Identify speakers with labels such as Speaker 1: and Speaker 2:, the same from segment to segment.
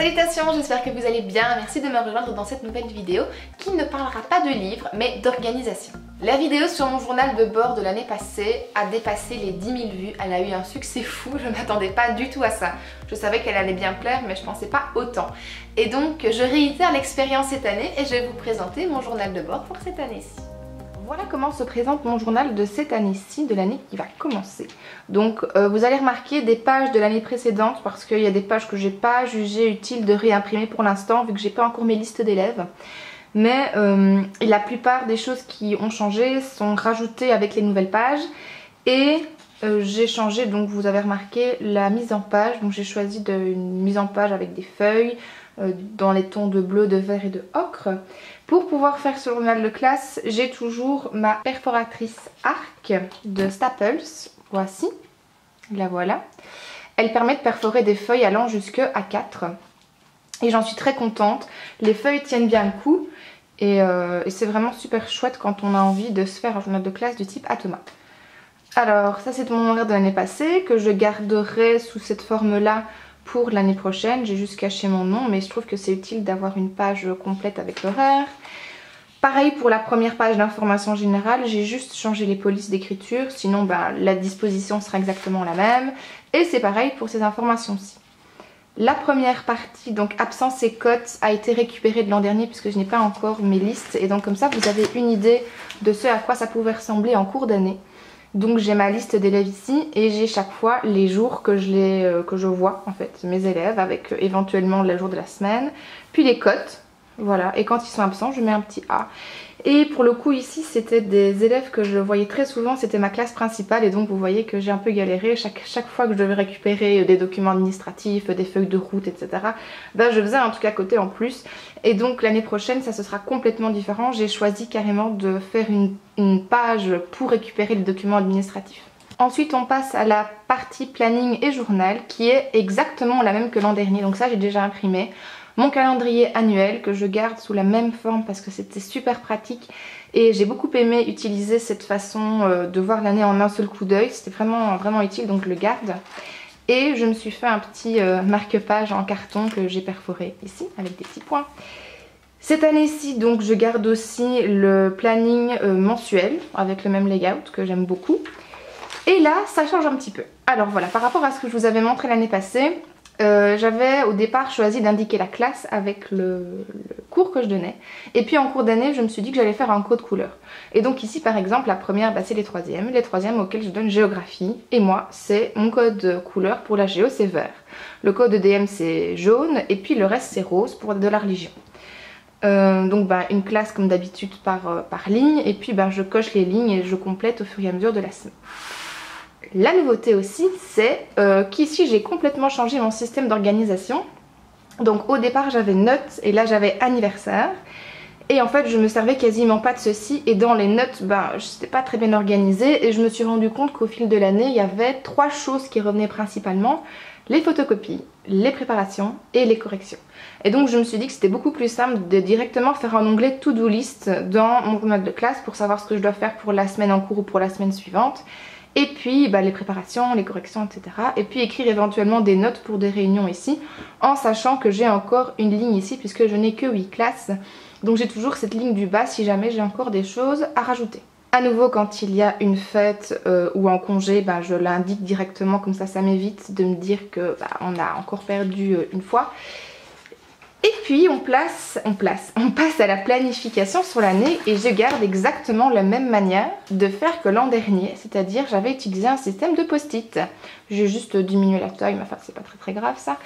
Speaker 1: Salutations, j'espère que vous allez bien, merci de me rejoindre dans cette nouvelle vidéo qui ne parlera pas de livres mais d'organisation. La vidéo sur mon journal de bord de l'année passée a dépassé les 10 000 vues, elle a eu un succès fou, je ne m'attendais pas du tout à ça. Je savais qu'elle allait bien plaire mais je pensais pas autant. Et donc je réitère l'expérience cette année et je vais vous présenter mon journal de bord pour cette année-ci. Voilà comment se présente mon journal de cette année-ci, de l'année qui va commencer. Donc vous allez remarquer des pages de l'année précédente parce qu'il y a des pages que j'ai pas jugé utile de réimprimer pour l'instant vu que j'ai pas encore mes listes d'élèves. Mais la plupart des choses qui ont changé sont rajoutées avec les nouvelles pages. Et j'ai changé, donc vous avez remarqué, la mise en page. Donc j'ai choisi une mise en page avec des feuilles dans les tons de bleu, de vert et de ocre. Pour pouvoir faire ce journal de classe, j'ai toujours ma perforatrice arc de Staples. Voici, la voilà. Elle permet de perforer des feuilles allant jusque A4. Et j'en suis très contente. Les feuilles tiennent bien le coup. Et c'est vraiment super chouette quand on a envie de se faire un journal de classe du type Atoma. Alors ça c'est mon horaire de l'année passée que je garderai sous cette forme-là pour l'année prochaine. J'ai juste caché mon nom mais je trouve que c'est utile d'avoir une page complète avec l'horaire. Pareil pour la première page d'information générale, j'ai juste changé les polices d'écriture, sinon la disposition sera exactement la même. Et c'est pareil pour ces informations-ci. La première partie, donc absence et cotes, a été récupérée de l'an dernier puisque je n'ai pas encore mes listes. Et donc comme ça vous avez une idée de ce à quoi ça pouvait ressembler en cours d'année. Donc j'ai ma liste d'élèves ici et j'ai chaque fois les jours que je vois en fait, mes élèves avec éventuellement le jour de la semaine. Puis les cotes. Voilà, et quand ils sont absents, je mets un petit A. Et pour le coup ici, c'était des élèves que je voyais très souvent, c'était ma classe principale et donc vous voyez que j'ai un peu galéré. Chaque fois que je devais récupérer des documents administratifs, des feuilles de route, etc. Je faisais un truc à côté en plus. Et donc l'année prochaine, ça se sera complètement différent. J'ai choisi carrément de faire une page pour récupérer les documents administratifs. Ensuite on passe à la partie planning et journal qui est exactement la même que l'an dernier. Donc ça j'ai déjà imprimé. Mon calendrier annuel que je garde sous la même forme parce que c'était super pratique et j'ai beaucoup aimé utiliser cette façon de voir l'année en un seul coup d'œil. C'était vraiment utile donc je le garde. Et je me suis fait un petit marque-page en carton que j'ai perforé ici avec des petits points. Cette année-ci donc je garde aussi le planning mensuel avec le même layout que j'aime beaucoup. Et là ça change un petit peu. Alors voilà, par rapport à ce que je vous avais montré l'année passée, j'avais au départ choisi d'indiquer la classe avec le cours que je donnais. Et puis en cours d'année, je me suis dit que j'allais faire un code couleur. Et donc ici par exemple, la première c'est les troisièmes. Les troisièmes auxquels je donne géographie. Et moi, c'est mon code couleur pour la géo, c'est vert. Le code EDM c'est jaune. Et puis le reste c'est rose pour de la religion. Donc une classe comme d'habitude par ligne. Et puis je coche les lignes et je complète au fur et à mesure de la semaine. La nouveauté aussi, c'est qu'ici j'ai complètement changé mon système d'organisation. Donc au départ j'avais notes et là j'avais anniversaire. Et en fait je me servais quasiment pas de ceci et dans les notes je n'étais pas très bien organisée et je me suis rendu compte qu'au fil de l'année il y avait trois choses qui revenaient principalement. Les photocopies, les préparations et les corrections. Et donc je me suis dit que c'était beaucoup plus simple de directement faire un onglet to-do list dans mon journal de classe pour savoir ce que je dois faire pour la semaine en cours ou pour la semaine suivante. Et puis les préparations, les corrections, etc. Et puis écrire éventuellement des notes pour des réunions ici, en sachant que j'ai encore une ligne ici puisque je n'ai que 8 classes. Donc j'ai toujours cette ligne du bas si jamais j'ai encore des choses à rajouter. À nouveau quand il y a une fête ou un congé, je l'indique directement, comme ça m'évite de me dire que on a encore perdu une fois. Et puis on passe à la planification sur l'année et je garde exactement la même manière de faire que l'an dernier, c'est-à-dire j'avais utilisé un système de post-it. J'ai juste diminué la taille, mais enfin c'est pas très grave ça.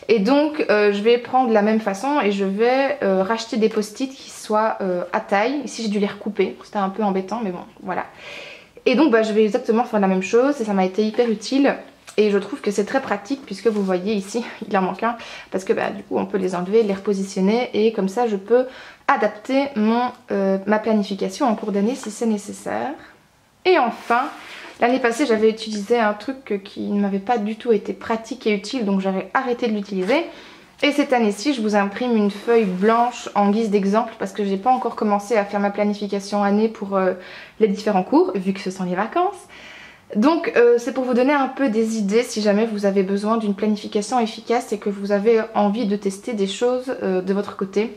Speaker 1: Et donc je vais prendre la même façon et je vais racheter des post-it qui soient à taille. Ici j'ai dû les recouper, c'était un peu embêtant mais bon voilà. Et donc je vais exactement faire la même chose et ça m'a été hyper utile. Et je trouve que c'est très pratique puisque vous voyez ici, il en manque un, parce que du coup on peut les enlever, les repositionner et comme ça je peux adapter ma planification en cours d'année si c'est nécessaire. Et enfin, l'année passée j'avais utilisé un truc qui ne m'avait pas du tout été pratique et utile donc j'avais arrêté de l'utiliser. Et cette année-ci je vous imprime une feuille blanche en guise d'exemple parce que j'ai pas encore commencé à faire ma planification année pour les différents cours vu que ce sont les vacances. Donc c'est pour vous donner un peu des idées si jamais vous avez besoin d'une planification efficace et que vous avez envie de tester des choses de votre côté.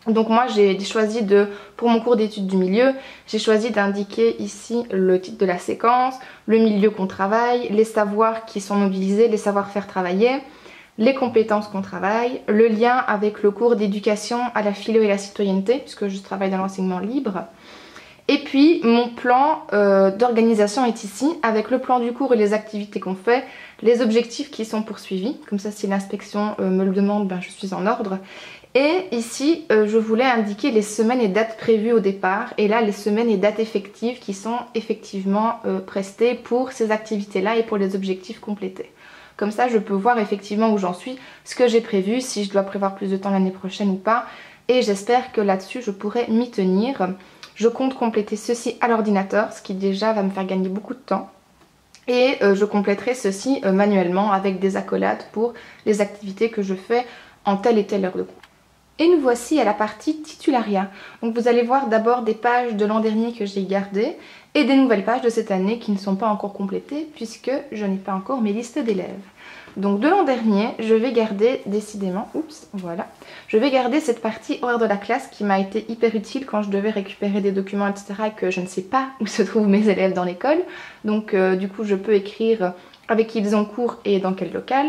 Speaker 1: Donc moi j'ai choisi pour mon cours d'études du milieu, j'ai choisi d'indiquer ici le titre de la séquence, le milieu qu'on travaille, les savoirs qui sont mobilisés, les savoir-faire travaillés, les compétences qu'on travaille, le lien avec le cours d'éducation à la philo et la citoyenneté, puisque je travaille dans l'enseignement libre. Et puis mon plan d'organisation est ici, avec le plan du cours et les activités qu'on fait, les objectifs qui sont poursuivis, comme ça si l'inspection me le demande, ben, je suis en ordre. Et ici je voulais indiquer les semaines et dates prévues au départ, et là les semaines et dates effectives qui sont effectivement prestées pour ces activités là et pour les objectifs complétés. Comme ça je peux voir effectivement où j'en suis, ce que j'ai prévu, si je dois prévoir plus de temps l'année prochaine ou pas, et j'espère que là-dessus je pourrai m'y tenir. Je compte compléter ceci à l'ordinateur, ce qui déjà va me faire gagner beaucoup de temps. Et je compléterai ceci manuellement avec des accolades pour les activités que je fais en telle et telle heure de cours. Et nous voici à la partie titulariat. Donc vous allez voir d'abord des pages de l'an dernier que j'ai gardées et des nouvelles pages de cette année qui ne sont pas encore complétées puisque je n'ai pas encore mes listes d'élèves. Donc de l'an dernier, je vais garder décidément, voilà, je vais garder cette partie horaire de la classe qui m'a été hyper utile quand je devais récupérer des documents, etc. et que je ne sais pas où se trouvent mes élèves dans l'école. Donc du coup, je peux écrire avec qui ils ont cours et dans quel local.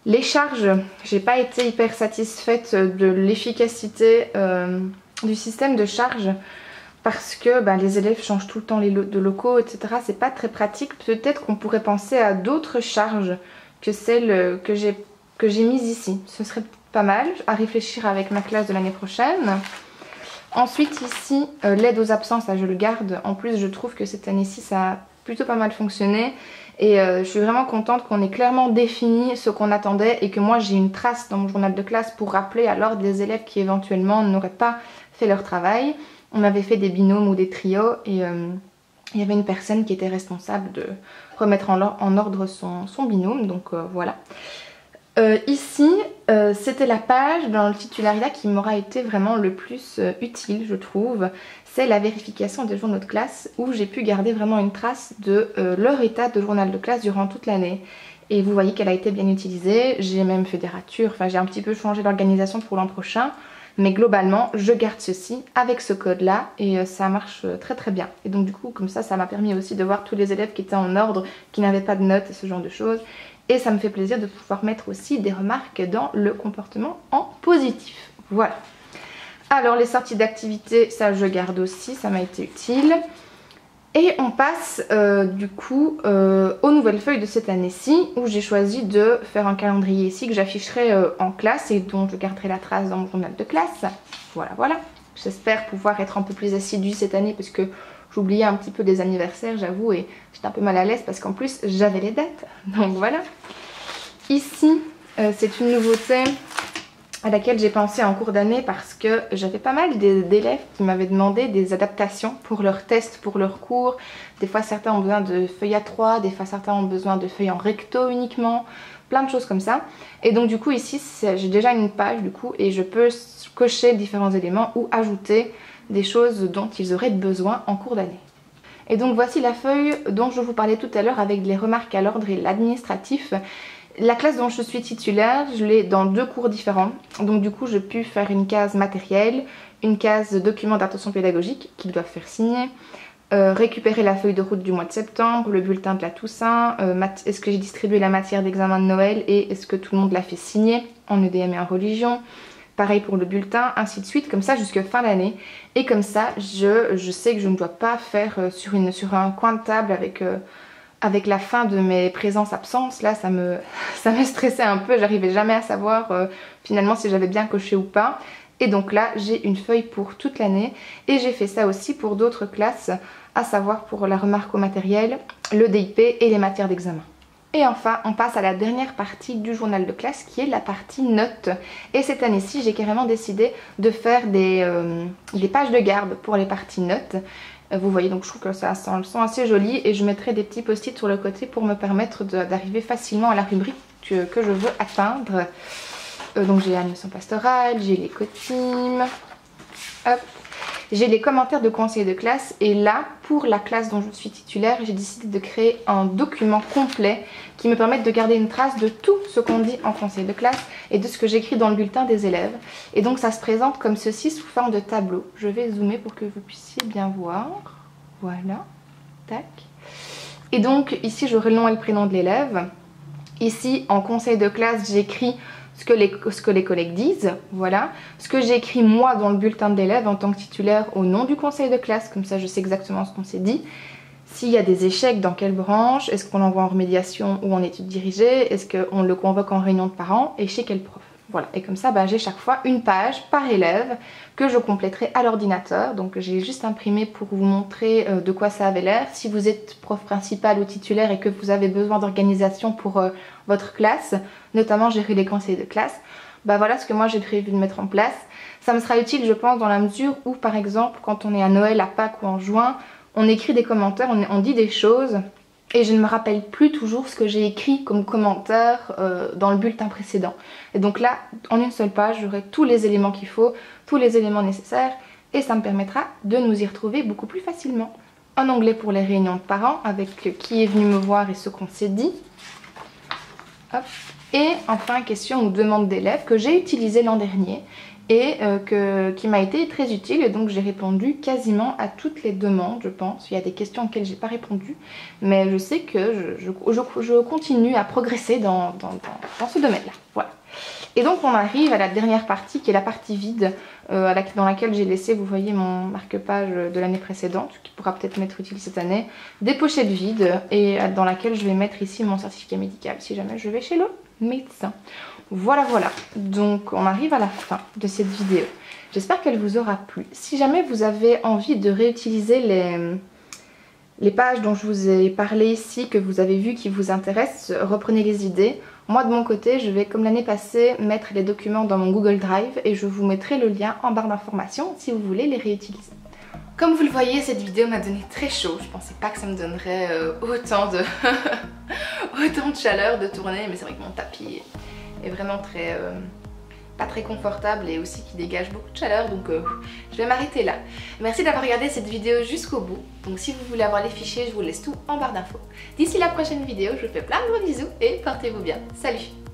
Speaker 1: Les charges, j'ai pas été hyper satisfaite de l'efficacité du système de charge parce que les élèves changent tout le temps de locaux, etc. C'est pas très pratique. Peut-être qu'on pourrait penser à d'autres charges que celles que j'ai mises ici. Ce serait pas mal à réfléchir avec ma classe de l'année prochaine. Ensuite ici, l'aide aux absences, là je le garde. En plus je trouve que cette année-ci ça a plutôt pas mal fonctionné. Et je suis vraiment contente qu'on ait clairement défini ce qu'on attendait et que moi j'ai une trace dans mon journal de classe pour rappeler à l'ordre des élèves qui éventuellement n'auraient pas fait leur travail. On avait fait des binômes ou des trios et il y avait une personne qui était responsable de remettre en ordre son binôme, donc voilà. Ici, c'était la page dans le titulariat qui m'aura été vraiment le plus utile, je trouve. C'est la vérification des journaux de classe où j'ai pu garder vraiment une trace de leur état de journal de classe durant toute l'année. Et vous voyez qu'elle a été bien utilisée, j'ai même fait des ratures, enfin j'ai un petit peu changé l'organisation pour l'an prochain. Mais globalement, je garde ceci avec ce code-là et ça marche très très bien. Et donc du coup, comme ça m'a permis aussi de voir tous les élèves qui étaient en ordre, qui n'avaient pas de notes et ce genre de choses. Et ça me fait plaisir de pouvoir mettre aussi des remarques dans le comportement en positif. Voilà. Alors les sorties d'activité, ça je garde aussi, ça m'a été utile. Et on passe du coup aux nouvelles feuilles de cette année-ci où j'ai choisi de faire un calendrier ici que j'afficherai en classe et dont je garderai la trace dans mon journal de classe. Voilà, voilà. J'espère pouvoir être un peu plus assidue cette année parce que j'oubliais un petit peu les anniversaires, j'avoue, et j'étais un peu mal à l'aise parce qu'en plus j'avais les dates. Donc voilà. Ici, c'est une nouveauté à laquelle j'ai pensé en cours d'année parce que j'avais pas mal d'élèves qui m'avaient demandé des adaptations pour leurs tests, pour leurs cours. Des fois certains ont besoin de feuilles A3, des fois certains ont besoin de feuilles en recto uniquement, plein de choses comme ça. Et donc du coup ici j'ai déjà une page du coup et je peux cocher différents éléments ou ajouter des choses dont ils auraient besoin en cours d'année. Et donc voici la feuille dont je vous parlais tout à l'heure avec les remarques à l'ordre et l'administratif. La classe dont je suis titulaire, je l'ai dans deux cours différents. Donc du coup, j'ai pu faire une case matériel, une case documents d'intention pédagogique qu'ils doivent faire signer, récupérer la feuille de route du mois de septembre, le bulletin de la Toussaint, est-ce que j'ai distribué la matière d'examen de Noël et est-ce que tout le monde l'a fait signer en EDM et en religion. Pareil pour le bulletin, ainsi de suite, comme ça jusqu'à fin d'année. Et comme ça, je sais que je ne dois pas faire sur un coin de table avec la fin de mes présences-absences. Là, ça me stressait un peu. J'arrivais jamais à savoir finalement si j'avais bien coché ou pas. Et donc là, j'ai une feuille pour toute l'année. Et j'ai fait ça aussi pour d'autres classes, à savoir pour la remarque au matériel, le DIP et les matières d'examen. Et enfin, on passe à la dernière partie du journal de classe qui est la partie notes. Et cette année-ci, j'ai carrément décidé de faire des pages de garde pour les parties notes. Vous voyez, donc je trouve que ça elles sont assez jolies et je mettrai des petits post-it sur le côté pour me permettre d'arriver facilement à la rubrique que je veux atteindre. Donc j'ai l'animation pastorale, j'ai les cotimes, hop. j'ai les commentaires de conseillers de classe et là, pour la classe dont je suis titulaire, j'ai décidé de créer un document complet qui me permette de garder une trace de tout ce qu'on dit en conseil de classe et de ce que j'écris dans le bulletin des élèves. Et donc ça se présente comme ceci sous forme de tableau. Je vais zoomer pour que vous puissiez bien voir. Voilà, tac. Et donc ici j'aurai le nom et le prénom de l'élève. Ici en conseil de classe j'écris ce que les collègues disent, voilà. Ce que j'ai écrit moi dans le bulletin de l'élève en tant que titulaire au nom du conseil de classe, comme ça je sais exactement ce qu'on s'est dit. S'il y a des échecs, dans quelle branche, est-ce qu'on l'envoie en remédiation ou en études dirigées, est-ce qu'on le convoque en réunion de parents et chez quel prof. Voilà, et comme ça j'ai chaque fois une page par élève que je compléterai à l'ordinateur. Donc j'ai juste imprimé pour vous montrer de quoi ça avait l'air. Si vous êtes prof principal ou titulaire et que vous avez besoin d'organisation pour votre classe, notamment gérer les conseils de classe, voilà ce que moi j'ai prévu de mettre en place. Ça me sera utile je pense dans la mesure où par exemple quand on est à Noël, à Pâques ou en juin, on écrit des commentaires, on dit des choses et je ne me rappelle plus toujours ce que j'ai écrit comme commentaire dans le bulletin précédent. Et donc là, en une seule page, j'aurai tous les éléments qu'il faut, tous les éléments nécessaires et ça me permettra de nous y retrouver beaucoup plus facilement. Un onglet pour les réunions de parents avec qui est venu me voir et ce qu'on s'est dit. Hop. Et enfin, question ou demande d'élèves que j'ai utilisé l'an dernier et qui m'a été très utile et donc j'ai répondu quasiment à toutes les demandes je pense. Il y a des questions auxquelles j'ai pas répondu mais je sais que je continue à progresser dans ce domaine là, voilà. Et donc on arrive à la dernière partie qui est la partie vide dans laquelle j'ai laissé, vous voyez mon marque-page de l'année précédente qui pourra peut-être m'être utile cette année, des pochettes vides et dans laquelle je vais mettre ici mon certificat médical si jamais je vais chez le médecin. Voilà, donc on arrive à la fin de cette vidéo. J'espère qu'elle vous aura plu. Si jamais vous avez envie de réutiliser les pages dont je vous ai parlé ici, que vous avez vu qui vous intéressent, reprenez les idées. Moi de mon côté, je vais comme l'année passée mettre les documents dans mon Google Drive et je vous mettrai le lien en barre d'informations si vous voulez les réutiliser. Comme vous le voyez, cette vidéo m'a donné très chaud. Je pensais pas que ça me donnerait autant de chaleur de tourner, mais c'est vrai que mon tapis est vraiment pas très confortable et aussi qui dégage beaucoup de chaleur, donc je vais m'arrêter là. Merci d'avoir regardé cette vidéo jusqu'au bout. Donc si vous voulez avoir les fichiers, je vous laisse tout en barre d'infos. D'ici la prochaine vidéo, je vous fais plein de gros bisous et portez-vous bien. Salut!